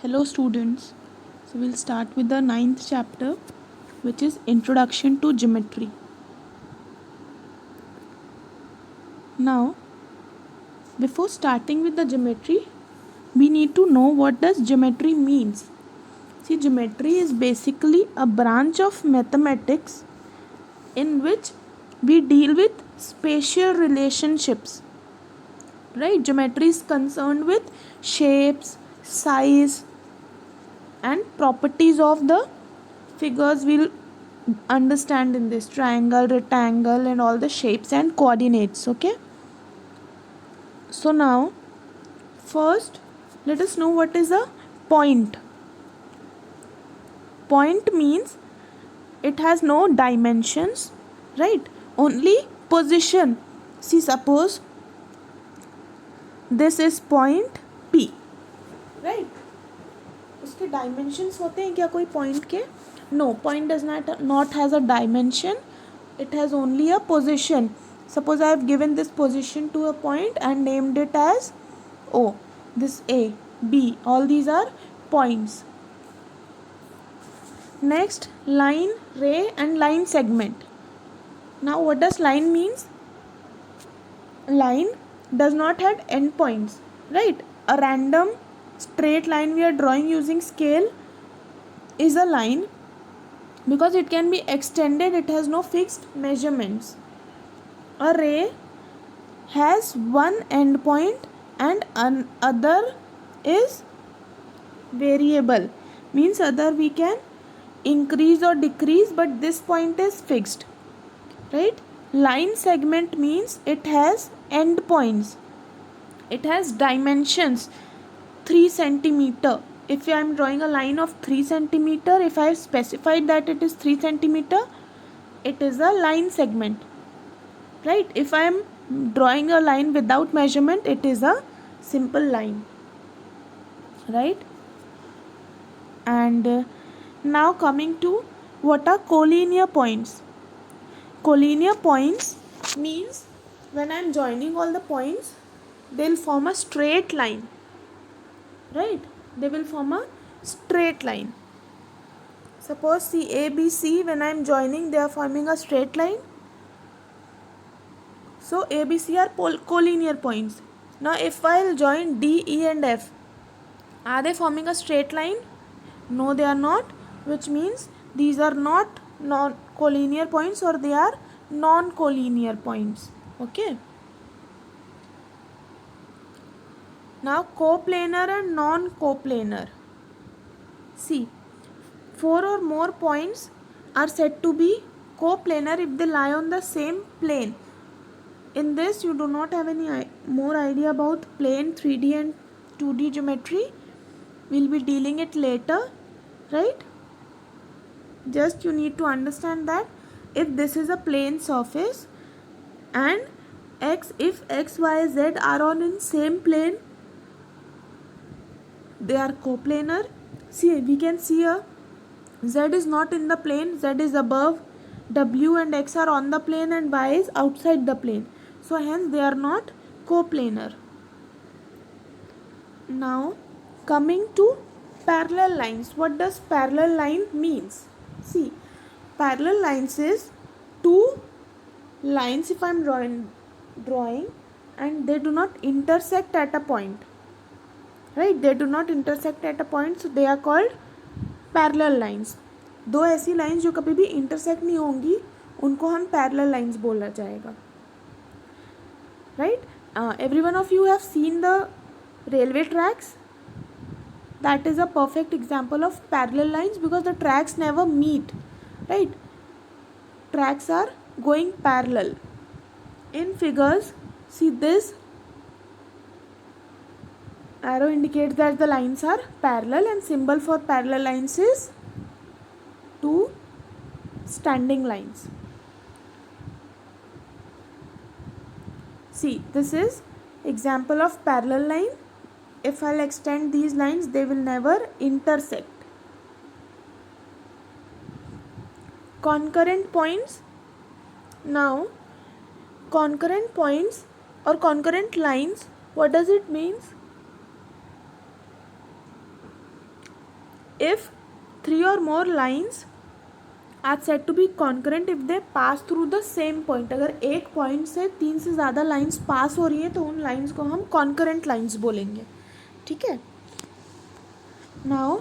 Hello students. So we'll start with the ninth chapter, which is Introduction to Geometry. Now, before starting with the geometry, we need to know what does geometry means. See, geometry is basically a branch of mathematics in which we deal with spatial relationships. Right? Geometry is concerned with shapes, size, and properties of the figures we'll understand in this triangle, rectangle, and all the shapes and coordinates. Okay, so now first let us know what is a point. Point means it has no dimensions, right? Only position. See, suppose this is point P, right? उसके dimensions होते हैं क्या कोई point के? No, point does not has a dimension. It has only a position. Suppose I have given this position to a point and named it as O. This A, B, all these are points. Next, line, ray, and line segment. Now, what does line means? Line does not have endpoints, right? A random straight line we are drawing using scale is a line because it can be extended. It has no fixed measurements. A ray has one endpoint and another is variable, means other we can increase or decrease, but this point is fixed, right? Line segment means it has endpoints, it has dimensions 3 centimeter. If I am drawing a line of 3 centimeter, if I have specified that it is 3 centimeter, it is a line segment, right? If I am drawing a line without measurement, it is a simple line, right? And now coming to what are collinear points. Collinear points means when I am joining all the points, they will form a straight line, right? They will form a straight line. Suppose see A, B, C, when I am joining, they are forming a straight line. So A, B, C are collinear points. Now if I will join D, E and F, are they forming a straight line? No, they are not, which means these are not non-collinear points, or they are non-collinear points. Okay. Now coplanar and non-coplanar. See, 4 or more points are said to be coplanar if they lie on the same plane. In this, you do not have any more idea about plane, 3D and 2D geometry. We'll be dealing it later, right? Just you need to understand that if this is a plane surface and if x, y, z are on in same plane, they are coplanar. See, we can see a z is not in the plane, z is above, w and x are on the plane, and y is outside the plane. So hence they are not coplanar. Now coming to parallel lines. What does parallel line means? See, parallel lines is two lines if I am drawing and they do not intersect at a point, right? They do not intersect at a point, so they are called parallel lines. दो ऐसी lines जो कभी भी intersect नहीं होंगी, उनको हम parallel lines बोला जाएगा, right? Every one of you have seen the railway tracks. That is a perfect example of parallel lines because the tracks never meet, right? Tracks are going parallel. In figures, see this arrow indicates that the lines are parallel, and symbol for parallel lines is two standing lines. See, this is example of parallel line. If I'll extend these lines, they will never intersect. Concurrent points. Now, concurrent points or concurrent lines, what does it mean? if 3 or more lines are said to be concurrent if they pass through the same point. अगर एक point से 3 से ज़्यादा lines pass हो रही हैं तो उन लाइन्स को हम कॉन्करेंट लाइन्स बोलेंगे. ठीक है. Now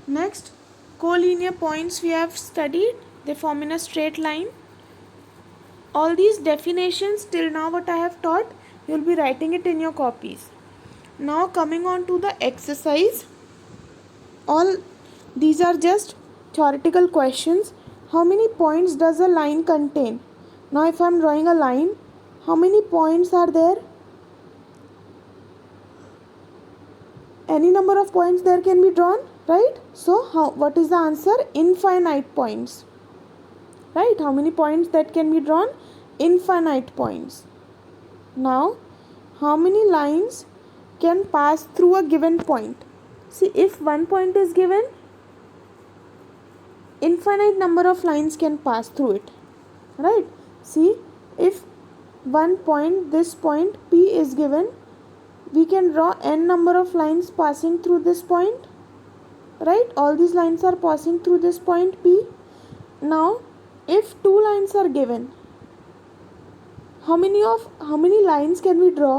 next, collinear points we have studied, they form in a straight line. All these definitions till now what I have taught, you will be writing it in your copies. Now coming on to the exercise, all these are just theoretical questions. How many points does a line contain? Now if I am drawing a line, how many points are there? Any number of points there can be drawn, right? So what is the answer? Infinite points. Right? How many points that can be drawn? Infinite points. Now, how many lines can pass through a given point? See, if one point is given, infinite number of lines can pass through it. Right? See, if one point, this point P is given, we can draw n number of lines passing through this point. Right? All these lines are passing through this point P. Now, if two lines are given, how many lines can we draw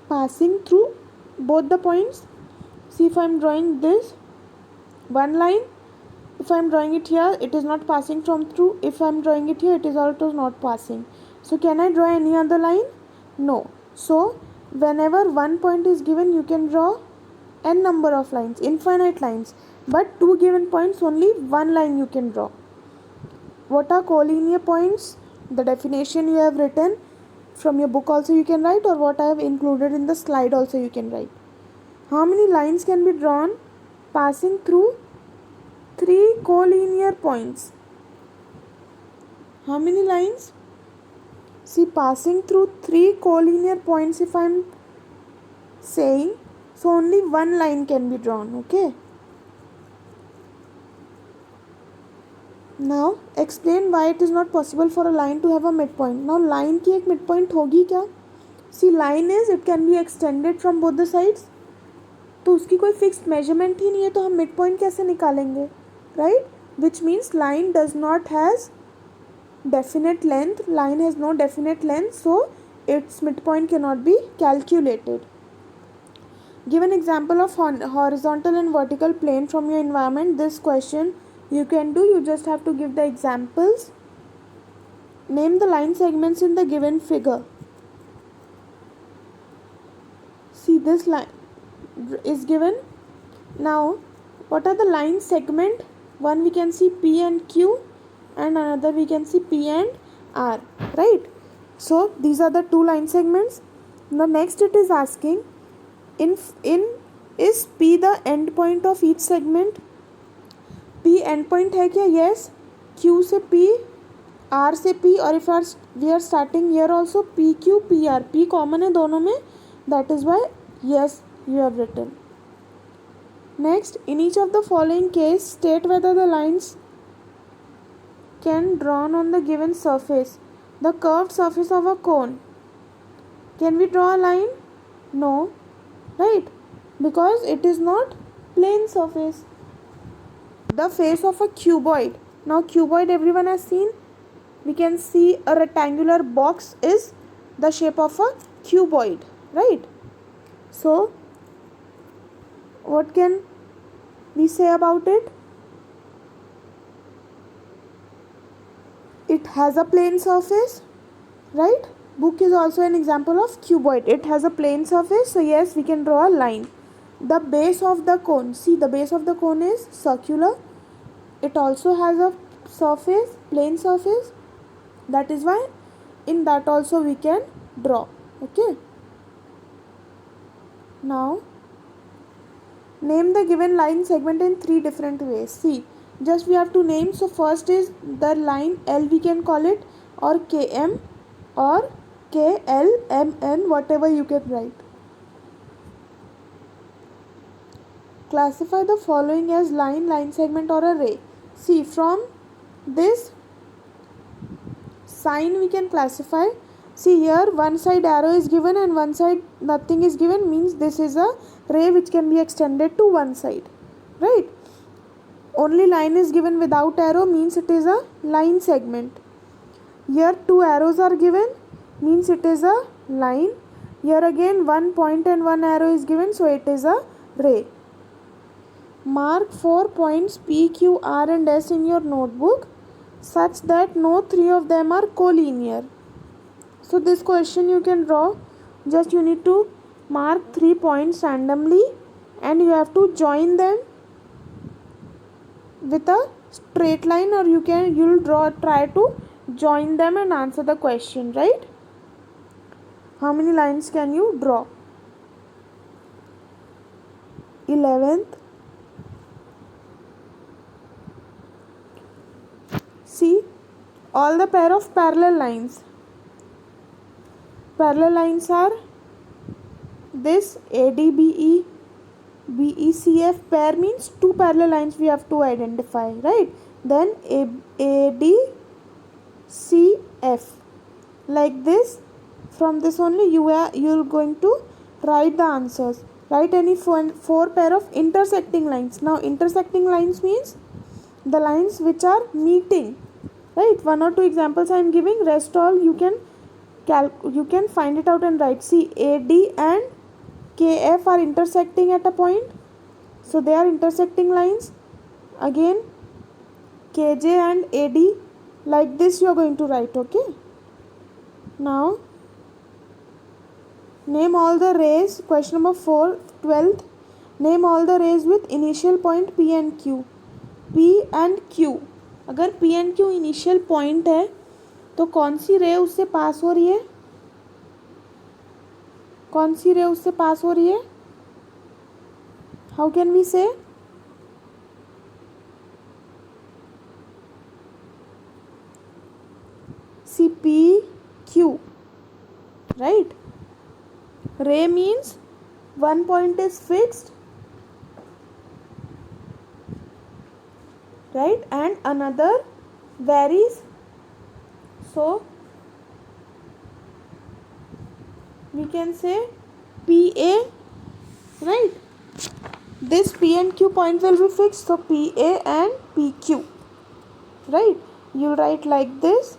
passing through both the points? See, if I am drawing this one line, if I am drawing it here, it is not passing through. If I am drawing it here, it is also not passing. So can I draw any other line? No. So whenever one point is given, you can draw n number of lines, infinite lines. But two given points, only one line you can draw. What are collinear points? The definition you have written from your book also you can write, or what I have included in the slide also you can write. How many lines can be drawn passing through three collinear points? How many lines? See, passing through three collinear points, if I am saying, so only one line can be drawn. Okay. Now explain why it is not possible for a line to have a midpoint. Now line की एक midpoint होगी क्या? See, line is, it can be extended from both the sides. तो उसकी कोई fixed measurement ही नहीं है, तो हम midpoint कैसे निकालेंगे? Right? Which means line does not has definite length. Line has no definite length, so its midpoint cannot be calculated. Give an example of horizontal and vertical plane from your environment. This question you can do, you just have to give the examples. Name the line segments in the given figure. See, this line is given. Now what are the line segment? One we can see P and Q, and another we can see P and R, right? So these are the two line segments. Now next it is asking, is P the end point of each segment? P end point है क्या? Yes. Q से P, R से P, और if we are starting here also PQ, PR, P common है दोनों में, that is why yes you have written. Next, in each of the following case, state whether the lines can drawn on the given surface. The curved surface of a cone. Can we draw a line? No. Right? Because it is not plane surface. The face of a cuboid. Now cuboid everyone has seen. We can see a rectangular box is the shape of a cuboid. Right? So what can we say about it? It has a plane surface, right? Book is also an example of cuboid. It has a plane surface, so yes, we can draw a line. The base of the cone. See, the base of the cone is circular. It also has a surface, plane surface. That is why in that also we can draw. Okay. Now, name the given line segment in three different ways. See, just we have to name. So first is the line L, we can call it, or KM, or KLMN, whatever you can write. Classify the following as line, line segment, or a ray. See, from this sign we can classify. See here, one side arrow is given and one side nothing is given, means this is a ray which can be extended to one side, right? Only line is given without arrow, means it is a line segment. Here two arrows are given, means it is a line. Here again one point and one arrow is given, so it is a ray. Mark 4 points P, Q, R and S in your notebook such that no three of them are collinear. So this question you can draw, just you need to mark 3 points randomly and you have to join them with a straight line, or you'll try to join them and answer the question, right? How many lines can you draw? 11th. See, all the pair of parallel lines. Parallel lines are this ADBE, BECF pair, means two parallel lines we have to identify, right? Then ADCF, like this. From this only you're going to write the answers. Write any four pair of intersecting lines. Now intersecting lines means the lines which are meeting, right? One or two examples I am giving, rest all you can find it out and write. See, AD and KF are intersecting at a point, so they are intersecting lines. Again KJ and AD, like this you are going to write, okay? Now name all the rays. Question number 4, 12th. Name all the rays with initial point P and Q. P and Q, अगर P and Q initial point है तो कौन सी रे उससे पास हो रही है? कौन सी रे उससे पास हो रही है? हाउ कैन वी से? सी P Q, right? Ray means one point is fixed, right, and another varies. So we can say PA, right? This P and Q point will be fixed, so PA and PQ, right? You write like this,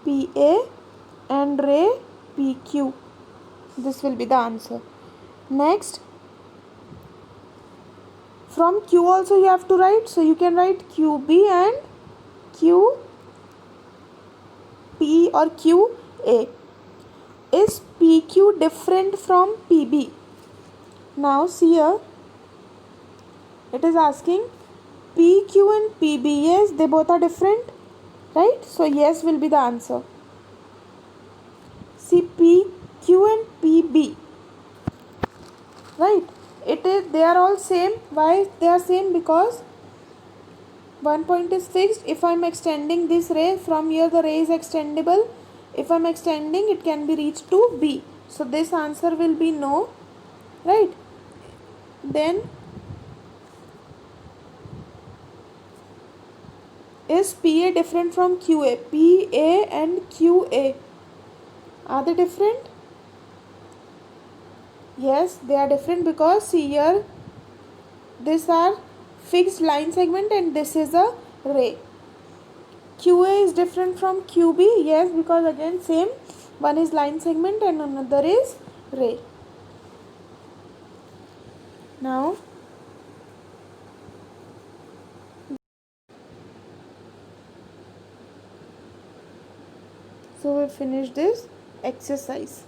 PA and ray PQ. This will be the answer. Next, from Q also you have to write, so you can write QB and QP or QA. Is PQ different from PB? Now see here, it is asking PQ and PB. Yes, they both are different, right? So yes will be the answer. See, PQ and PB, right? They are all same. Why they are same? Because one point is fixed. If I am extending this ray from here, the ray is extendable. If I am extending, it can be reached to B. So this answer will be no, right? Then is PA different from QA? PA and QA, are they different? Yes, they are different, because see here, these are fixed line segment and this is a ray. QA is different from QB. Yes, because again same, one is line segment and another is ray. Now so we finish this exercise.